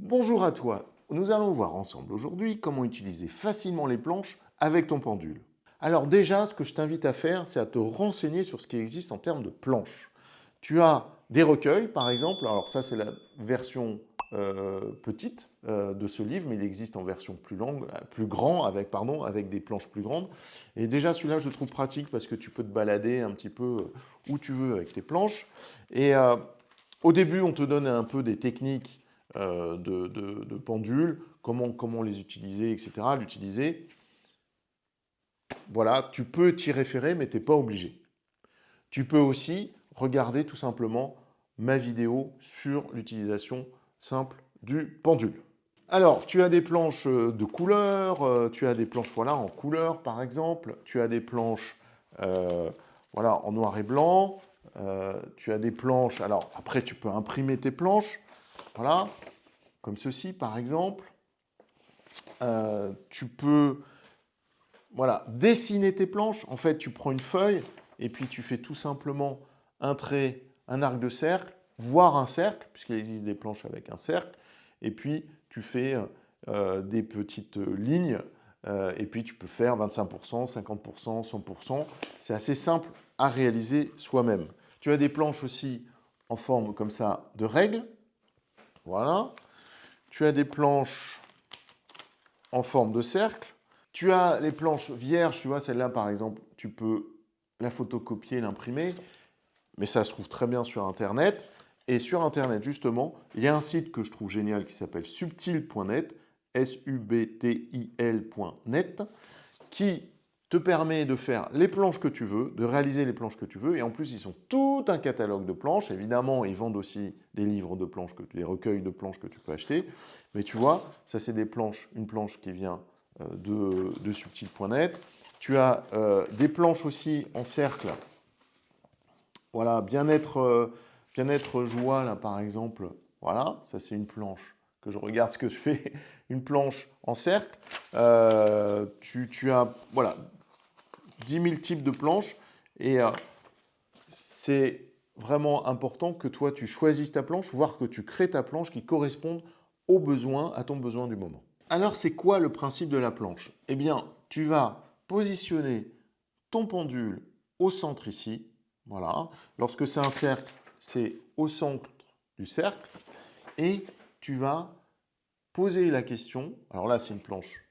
Bonjour à toi, nous allons voir ensemble aujourd'hui comment utiliser facilement les planches avec ton pendule. Alors déjà, ce que je t'invite à faire, c'est à te renseigner sur ce qui existe en termes de planches. Tu as des recueils, par exemple, alors ça c'est la version petite de ce livre, mais il existe en version plus longue, plus grand, avec des planches plus grandes. Et déjà celui-là, je le trouve pratique parce que tu peux te balader un petit peu où tu veux avec tes planches. Et au début, on te donne un peu des techniques de pendules, comment les utiliser, etc. L'utiliser. Voilà, tu peux t'y référer, mais tu n'es pas obligé. Tu peux aussi regarder tout simplement ma vidéo sur l'utilisation simple du pendule. Alors, tu as des planches de couleur, tu as des planches voilà, en couleur par exemple, tu as des planches voilà, en noir et blanc, tu as des planches, alors après tu peux imprimer tes planches, voilà, comme ceci par exemple. Tu peux voilà, dessiner tes planches. En fait, tu prends une feuille et puis tu fais tout simplement un trait, un arc de cercle, voire un cercle, puisqu'il existe des planches avec un cercle. Et puis, tu fais des petites lignes. Et puis, tu peux faire 25%, 50%, 100%. C'est assez simple à réaliser soi-même. Tu as des planches aussi en forme comme ça de règles. Voilà. Tu as des planches en forme de cercle. Tu as les planches vierges, tu vois, celle-là par exemple, tu peux la photocopier, l'imprimer, mais ça se trouve très bien sur Internet. Et sur Internet, justement, il y a un site que je trouve génial qui s'appelle subtil.net, subtil.net, qui te permet de faire les planches que tu veux, de réaliser les planches que tu veux. Et en plus, ils ont tout un catalogue de planches. Évidemment, ils vendent aussi des livres de planches, des recueils de planches que tu peux acheter. Mais tu vois, ça c'est des planches, une planche qui vient de subtil.net. Tu as des planches aussi en cercle. Voilà, bien-être joie, là par exemple. Voilà, ça c'est une planche que je regarde ce que je fais. Une planche en cercle. Tu as voilà, 10 000 types de planches et c'est vraiment important que toi tu choisisses ta planche, voire que tu crées ta planche qui corresponde aux besoins, à ton besoin du moment. Alors c'est quoi le principe de la planche? Eh bien, tu vas positionner ton pendule au centre ici. Voilà. Lorsque c'est un cercle, c'est au centre du cercle. Et tu vas poser la question. Alors là, c'est une planche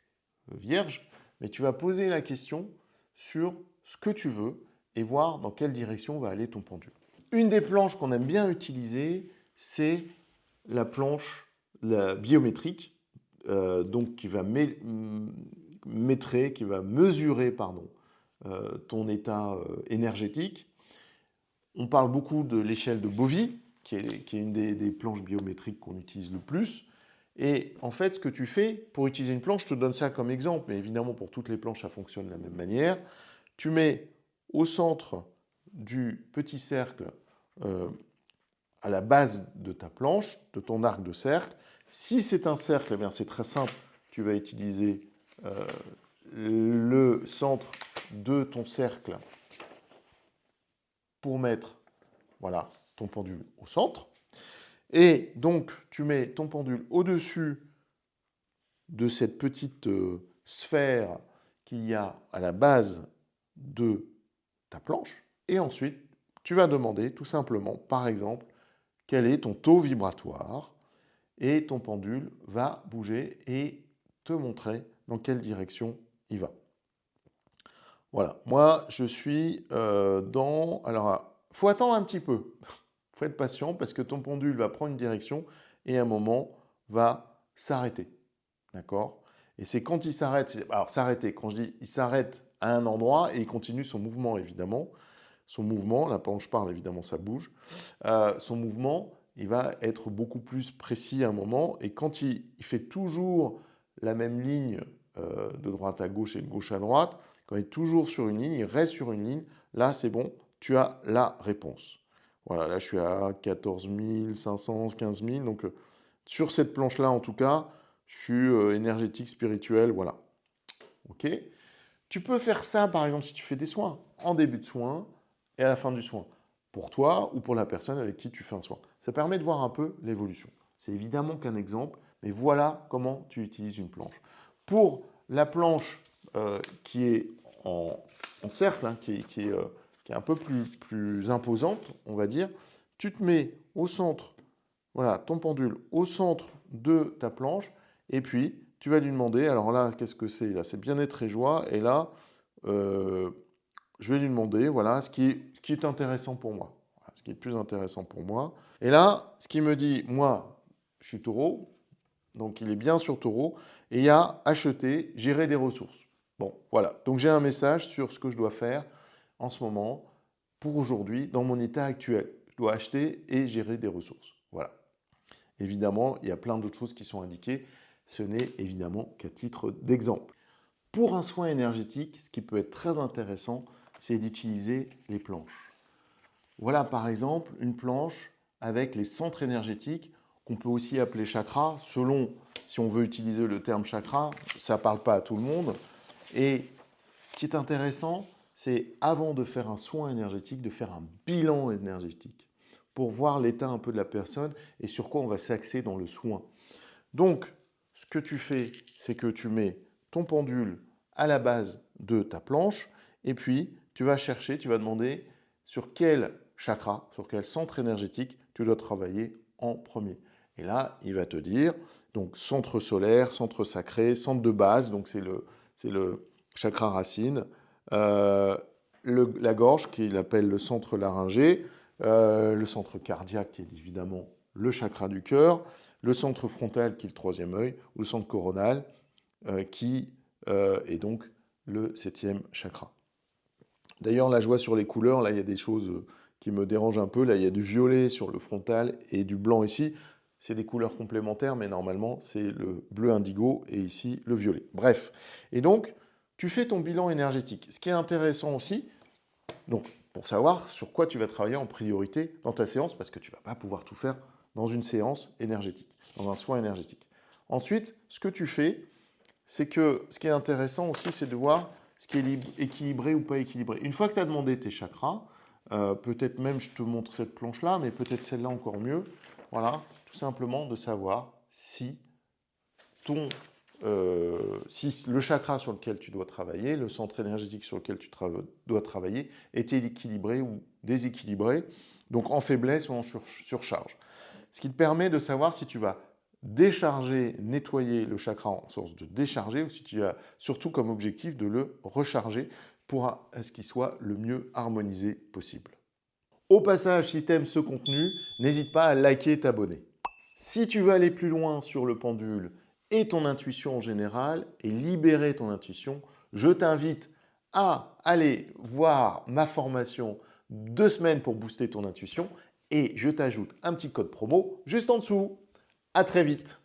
vierge, mais tu vas poser la question sur ce que tu veux et voir dans quelle direction va aller ton pendule. Une des planches qu'on aime bien utiliser, c'est la planche biométrique, donc qui va mesurer pardon, ton état énergétique. On parle beaucoup de l'échelle de Bovie, qui est une des planches biométriques qu'on utilise le plus. Et en fait, ce que tu fais pour utiliser une planche, je te donne ça comme exemple, mais évidemment pour toutes les planches, ça fonctionne de la même manière. Tu mets au centre du petit cercle, à la base de ta planche, de ton arc de cercle. Si c'est un cercle, eh c'est très simple, tu vas utiliser le centre de ton cercle pour mettre voilà, ton pendule au centre. Et donc, tu mets ton pendule au-dessus de cette petite sphère qu'il y a à la base de ta planche. Et ensuite, tu vas demander tout simplement, par exemple, quel est ton taux vibratoire. Et ton pendule va bouger et te montrer dans quelle direction il va. Voilà, moi je suis dans... Alors, il faut attendre un petit peu. Il faut être patient parce que ton pendule va prendre une direction et à un moment va s'arrêter. D'accord? Et c'est quand il s'arrête, alors s'arrêter, quand je dis il s'arrête à un endroit et il continue son mouvement évidemment. Son mouvement, là pendant que je parle évidemment ça bouge, son mouvement il va être beaucoup plus précis à un moment et quand il fait toujours la même ligne de droite à gauche et de gauche à droite, quand il est toujours sur une ligne, il reste sur une ligne, là c'est bon, tu as la réponse. Voilà, là je suis à 14 500, 15 000, donc sur cette planche-là en tout cas, je suis énergétique, spirituel, voilà. Ok. Tu peux faire ça par exemple si tu fais des soins, en début de soin et à la fin du soin, pour toi ou pour la personne avec qui tu fais un soin. Ça permet de voir un peu l'évolution. C'est évidemment qu'un exemple, Mais voilà comment tu utilises une planche. Pour la planche qui est en cercle, hein, qui est un peu plus imposante, on va dire, tu te mets au centre, voilà, ton pendule au centre de ta planche, et puis tu vas lui demander, alors là, qu'est-ce que c'est? Là, c'est bien-être et joie, et là, je vais lui demander, voilà, ce qui est intéressant pour moi. Voilà, ce qui est le plus intéressant pour moi. Et là, ce qu'il me dit, moi, je suis taureau, donc il est bien sur taureau, et il y a acheter, gérer des ressources. Bon, voilà. Donc j'ai un message sur ce que je dois faire en ce moment, pour aujourd'hui, dans mon état actuel. Je dois acheter et gérer des ressources. Voilà. Évidemment, il y a plein d'autres choses qui sont indiquées. Ce n'est évidemment qu'à titre d'exemple. Pour un soin énergétique, ce qui peut être très intéressant, c'est d'utiliser les planches. Voilà par exemple une planche avec les centres énergétiques qu'on peut aussi appeler chakras, selon si on veut utiliser le terme chakra, ça ne parle pas à tout le monde. Et ce qui est intéressant, c'est avant de faire un soin énergétique, de faire un bilan énergétique pour voir l'état un peu de la personne et sur quoi on va s'axer dans le soin. Donc, ce que tu fais, c'est que tu mets ton pendule à la base de ta planche et puis tu vas chercher, tu vas demander sur quel chakra, sur quel centre énergétique tu dois travailler en premier. Et là, il va te dire, donc centre solaire, centre sacré, centre de base, donc c'est le chakra racine, la gorge qu'il appelle le centre laryngé, le centre cardiaque qui est évidemment le chakra du cœur, le centre frontal qui est le troisième œil, ou le centre coronal qui est donc le septième chakra. D'ailleurs, là, je vois sur les couleurs, là, il y a des choses qui me dérangent un peu. Là, il y a du violet sur le frontal et du blanc ici. C'est des couleurs complémentaires, mais normalement, c'est le bleu indigo et ici, le violet. Bref. Et donc, tu fais ton bilan énergétique. Ce qui est intéressant aussi, donc, pour savoir sur quoi tu vas travailler en priorité dans ta séance, parce que tu ne vas pas pouvoir tout faire dans une séance énergétique, dans un soin énergétique. Ensuite, ce que tu fais, c'est que ce qui est intéressant aussi, c'est de voir ce qui est équilibré ou pas équilibré. Une fois que tu as demandé tes chakras, peut-être même je te montre cette planche-là, mais peut-être celle-là encore mieux. Voilà, tout simplement de savoir si si le chakra sur lequel tu dois travailler, le centre énergétique sur lequel tu dois travailler, est équilibré ou déséquilibré, donc en faiblesse ou en surcharge. Ce qui te permet de savoir si tu vas décharger, nettoyer le chakra en sorte de décharger ou si tu as surtout comme objectif de le recharger pour ce qu'il soit le mieux harmonisé possible. Au passage, si tu aimes ce contenu, n'hésite pas à liker et t'abonner. Si tu veux aller plus loin sur le pendule et ton intuition en général et libérer ton intuition, je t'invite à aller voir ma formation 2 semaines pour booster ton intuition et je t'ajoute un petit code promo juste en dessous. À très vite.